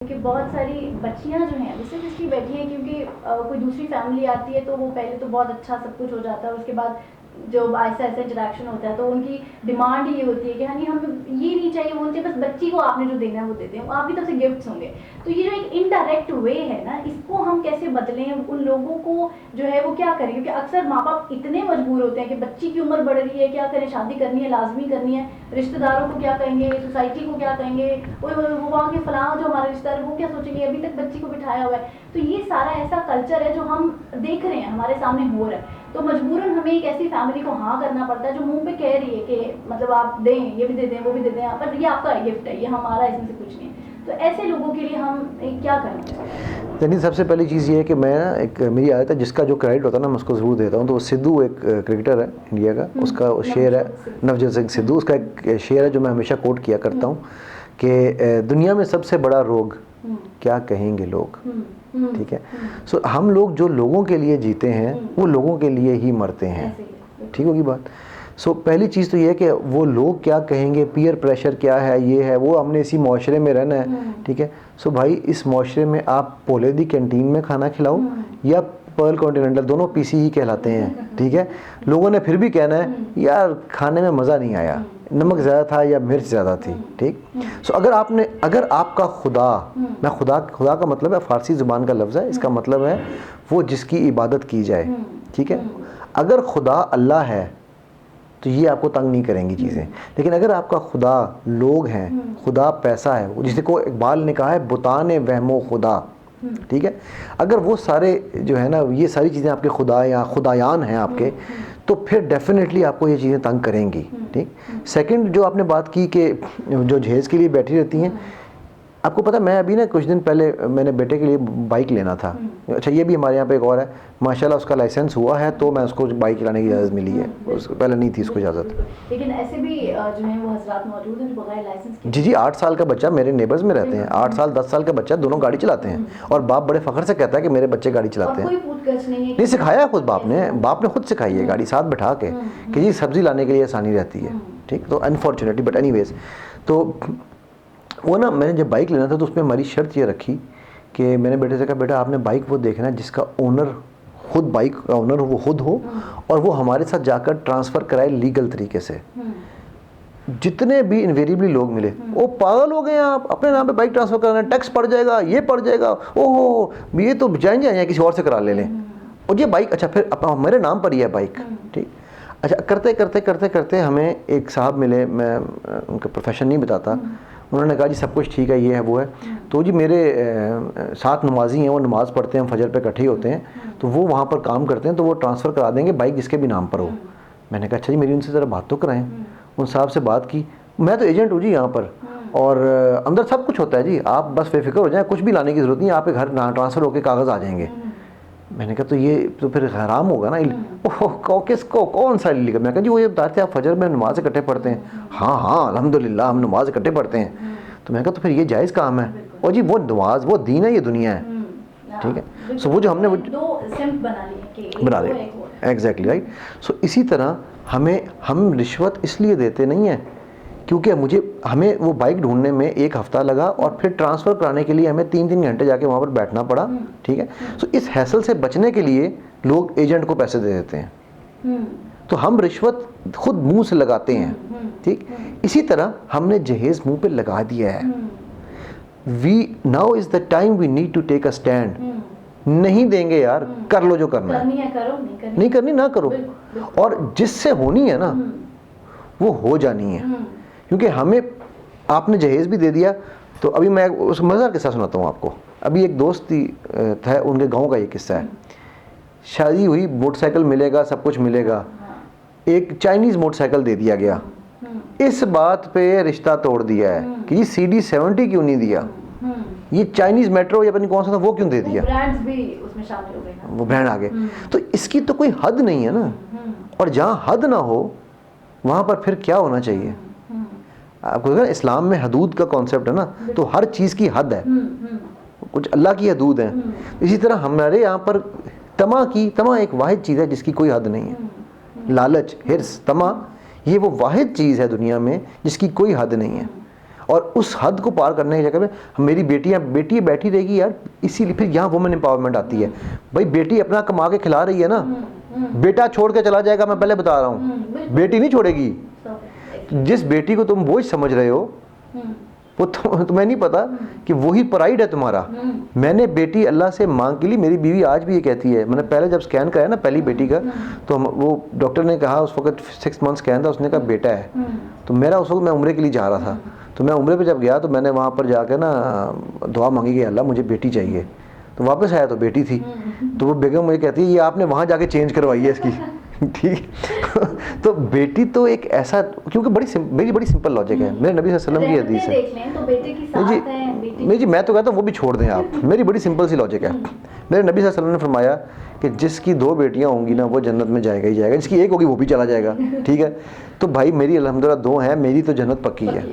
कि बहुत सारी बच्चियां जो हैं वो सिर्फ इसलिए बैठी हैं क्योंकि कोई दूसरी फैमिली आती है तो वो पहले तो बहुत अच्छा सब कुछ हो जाता है, उसके बाद जो ऐसा ऐसा इंटरेक्शन होता है तो उनकी डिमांड ये होती है कि हाँ नहीं हम ये नहीं चाहिए वो चाहिए, बस बच्ची को आपने जो देना है वो देते हैं, आपकी तरफ से गिफ्ट्स होंगे। तो ये जो एक इनडायरेक्ट वे है ना, इसको हम कैसे बदलें, उन लोगों को जो है वो क्या करें, क्योंकि अक्सर माँ बाप इतने मजबूर होते हैं कि बच्ची की उम्र बढ़ रही है, क्या करें, शादी करनी है, लाजमी करनी है, रिश्तेदारों को क्या कहेंगे, सोसाइटी को क्या कहेंगे, वो वहाँ के फलां जो हमारे रिश्तेदार वो क्या सोचेंगे, अभी तक बच्ची को बिठाया हुआ है। तो ये सारा ऐसा कल्चर है जो हम देख रहे हैं हमारे सामने हो रहा है, तो मजबूरन हमें एक ऐसी फैमिली को हाँ करना पड़ता है जो मुंह पे कह रही है कि मतलब आप दें, ये भी दे दें, वो भी दे दें, पर ये आपका गिफ्ट है, ये हमारा इसमें से कुछ नहीं है। तो ऐसे लोगों के लिए हम क्या करें? यानी सबसे पहली चीज़ ये है कि मैं ना एक मेरी आदत है जिसका जो क्रेडिट होता है ना मैं उसको ज़रूर देता हूँ। तो वो सिद्धू एक क्रिकेटर है इंडिया का, उसका शेर है, नवजोत सिंह सिद्धू, उसका एक शेर है जो मैं हमेशा कोट किया करता हूँ कि दुनिया में सबसे बड़ा रोग क्या कहेंगे लोग। ठीक है, सो हम लोग जो लोगों के लिए जीते हैं वो लोगों के लिए ही मरते हैं। ठीक होगी बात। सो पहली चीज़ तो ये है कि वो लोग क्या कहेंगे, पीयर प्रेशर क्या है, ये है वो, हमने इसी माशरे में रहना है। ठीक है, सो भाई इस माशरे में आप पोले दी कैंटीन में खाना खिलाओ या पर्ल कॉन्टिनेंटल, दोनों पीसी ही कहलाते हैं। ठीक है, लोगों ने फिर भी कहना है यार खाने में मज़ा नहीं आया, नमक ज़्यादा था या मिर्च ज़्यादा थी। ठीक, सो अगर आपका खुदा, मैं खुदा का मतलब है फ़ारसी ज़ुबान का लफ्ज़ है, इसका मतलब है वो जिसकी इबादत की जाए। ठीक है, अगर खुदा अल्लाह है तो ये आपको तंग नहीं करेंगी चीज़ें। लेकिन अगर आपका खुदा लोग हैं, खुदा पैसा है, जिसे को इकबाल ने कहा है बुताने वहमो खुदा। ठीक है, अगर वो सारे जो है ना ये सारी चीज़ें आपके खुदा या खुदायान हैं आपके, तो फिर डेफिनेटली आपको ये चीज़ें तंग करेंगी। ठीक, सेकंड जो आपने बात की कि जो जहेज़ के लिए बैठी रहती हैं, आपको पता मैं अभी ना कुछ दिन पहले मैंने बेटे के लिए बाइक लेना था। अच्छा, ये भी हमारे यहाँ पे एक और है माशाल्लाह, उसका लाइसेंस हुआ है तो मैं उसको बाइक चलाने की इजाज़त मिली है, उसको पहले नहीं थी उसको इजाज़त। लेकिन ऐसे भी जो है वो हजरात मौजूद हैं जो बगैर लाइसेंस के। जी 8 साल का बच्चा, मेरे नेबर्स में रहते हैं, 8 साल 10 साल का बच्चा, दोनों गाड़ी चलाते हैं और बाप बड़े फ़ख्र से कहता है कि मेरे बच्चे गाड़ी चलाते हैं। कोई पूछगछ नहीं है, नहीं सिखाया खुद बाप ने खुद सिखाई है गाड़ी साथ बैठा के कि जी सब्ज़ी लाने के लिए आसानी रहती है। ठीक, तो अनफॉर्चुनेटली बट एनीवेज, तो वो ना मैंने जब बाइक लेना था तो उसमें हमारी शर्त ये रखी कि मैंने बेटे से कहा बेटा आपने बाइक वो देखना है जिसका ओनर खुद, बाइक का ओनर वो खुद हो और वो हमारे साथ जाकर ट्रांसफ़र कराए लीगल तरीके से। जितने भी इनवेरिएबली लोग मिले वो पागल हो गए, आप अपने नाम पे बाइक ट्रांसफ़र कराना, टैक्स पड़ जाएगा, ये पड़ जाएगा, ओहो ये तो जाएंगे किसी और से करा ले लें, और ये बाइक अच्छा फिर मेरे नाम पर ही है बाइक। ठीक, अच्छा करते करते करते करते हमें एक साहब मिले, मैं उनका प्रोफेशन नहीं बताता, उन्होंने कहा जी सब कुछ ठीक है, ये है वो है। तो जी मेरे साथ नमाजी हैं, वो नमाज़ पढ़ते हैं, फजर पे इकट्ठे होते हैं, तो वो वहाँ पर काम करते हैं, तो वो ट्रांसफ़र करा देंगे बाइक जिसके भी नाम पर हो। मैंने कहा अच्छा जी मेरी उनसे ज़रा बात तो कराएं। उन साहब से बात की, मैं तो एजेंट हूँ जी यहाँ पर और अंदर सब कुछ होता है जी, आप बस बेफिक्र हो जाएं, कुछ भी लाने की ज़रूरत नहीं है, आपके घर ट्रांसफ़र होकर कागज़ आ जाएंगे। मैंने कहा तो ये तो फिर हराम होगा ना। ओह किसको कौन सा लीगल? मैं कहा जी वो ये बताते हैं आप फजर में नमाज इकट्ठे पढ़ते हैं। हाँ हाँ अल्हम्दुलिल्लाह हम नमाज इकट्ठे पढ़ते हैं। तो मैंने कहा तो फिर ये जायज़ काम है? और जी वो नमाज वो दीन है, ये दुनिया है। ठीक है, सो वो जो हमने वो दो सिम्प बना लिए, एग्जैक्टली राइट। सो इसी तरह हम रिश्वत इसलिए देते नहीं हैं क्योंकि हमें वो बाइक ढूंढने में 1 हफ़्ता लगा और फिर ट्रांसफ़र कराने के लिए हमें 3-3 घंटे जाके वहाँ पर बैठना पड़ा। ठीक है, सो इस हैसल से बचने के लिए लोग एजेंट को पैसे दे देते हैं, तो हम रिश्वत खुद मुंह से लगाते हैं। ठीक, इसी तरह हमने जहेज़ मुंह पे लगा दिया है। Now is the time we need to take a stand. नहीं देंगे यार, कर लो जो करना है, नहीं करनी ना करो, और जिससे होनी है ना वो हो जानी है। क्योंकि हमें आपने जहेज़ भी दे दिया, तो अभी मैं उस मज़ार के साथ सुनाता हूँ आपको। अभी एक दोस्त था, उनके गांव का ये किस्सा है। शादी हुई, मोटरसाइकिल मिलेगा, सब कुछ मिलेगा, एक चाइनीज़ मोटरसाइकिल दे दिया गया। इस बात पे रिश्ता तोड़ दिया है कि ये CD70 क्यों नहीं दिया, ये चाइनीज़ मेट्रो या पता नहीं कौन सा था वो क्यों दे दिया, ब्रांड्स भी उसमें शामिल हो गए ना, वो ब्रांड आ गए। तो इसकी तो कोई हद नहीं है ना, और जहाँ हद ना हो वहाँ पर फिर क्या होना चाहिए? आपको ना इस्लाम में हदूद का कॉन्सेप्ट है ना, तो हर चीज़ की हद है, कुछ अल्लाह की हदूद है। इसी तरह हमारे यहाँ पर तमा एक वाहिद चीज़ है जिसकी कोई हद नहीं है। लालच, हिर्स, तमा, ये वो वाहिद चीज़ है दुनिया में जिसकी कोई हद नहीं है। और उस हद को पार करने के चक्कर में मेरी बेटी बैठी रहेगी यार, इसीलिए फिर यहाँ वुमेन एम्पावरमेंट आती है। भाई बेटी अपना कमा के खिला रही है ना, बेटा छोड़ के चला जाएगा, मैं पहले बता रहा हूँ, बेटी नहीं छोड़ेगी। जिस बेटी को तुम बोझ समझ रहे हो वो तुम्हें नहीं पता कि वही प्राइड है तुम्हारा। मैंने बेटी अल्लाह से मांग के लिए, मेरी बीवी आज भी ये कहती है, मैंने पहले जब स्कैन कराया ना पहली बेटी का, तो वो डॉक्टर ने कहा, उस वक्त 6 मंथ स्कैन था, उसने कहा बेटा है। तो मेरा उस वक्त मैं उम्रे के लिए जा रहा था, तो मैं उम्रे पे जब गया तो मैंने वहाँ पर जाकर ना दुआ मांगी कि अल्लाह मुझे बेटी चाहिए। तो वापस आया तो बेटी थी। तो वो बेगम मुझे कहती है ये आपने वहाँ जाके चेंज करवाई है इसकी। ठीक। तो बेटी तो एक ऐसा, क्योंकि मेरी बड़ी सिंपल लॉजिक है, मेरे नबी सल्लल्लाहु अलैहि वसल्लम की हदीस है। देख लें तो बेटे की साथ है, बेटी नहीं जी, मैं तो कहता हूँ वो भी छोड़ दें आप, मेरी बड़ी सिंपल सी लॉजिक है। मेरे नबी सल्लल्लाहु अलैहि वसल्लम ने फरमाया कि जिसकी 2 बेटियां होंगी ना वो जन्नत में जाएगा ही जाएगा, जिसकी एक होगी वो भी चला जाएगा। ठीक है, तो भाई मेरी अल्हम्दुलिल्लाह 2 हैं, मेरी तो जन्नत पक्की है।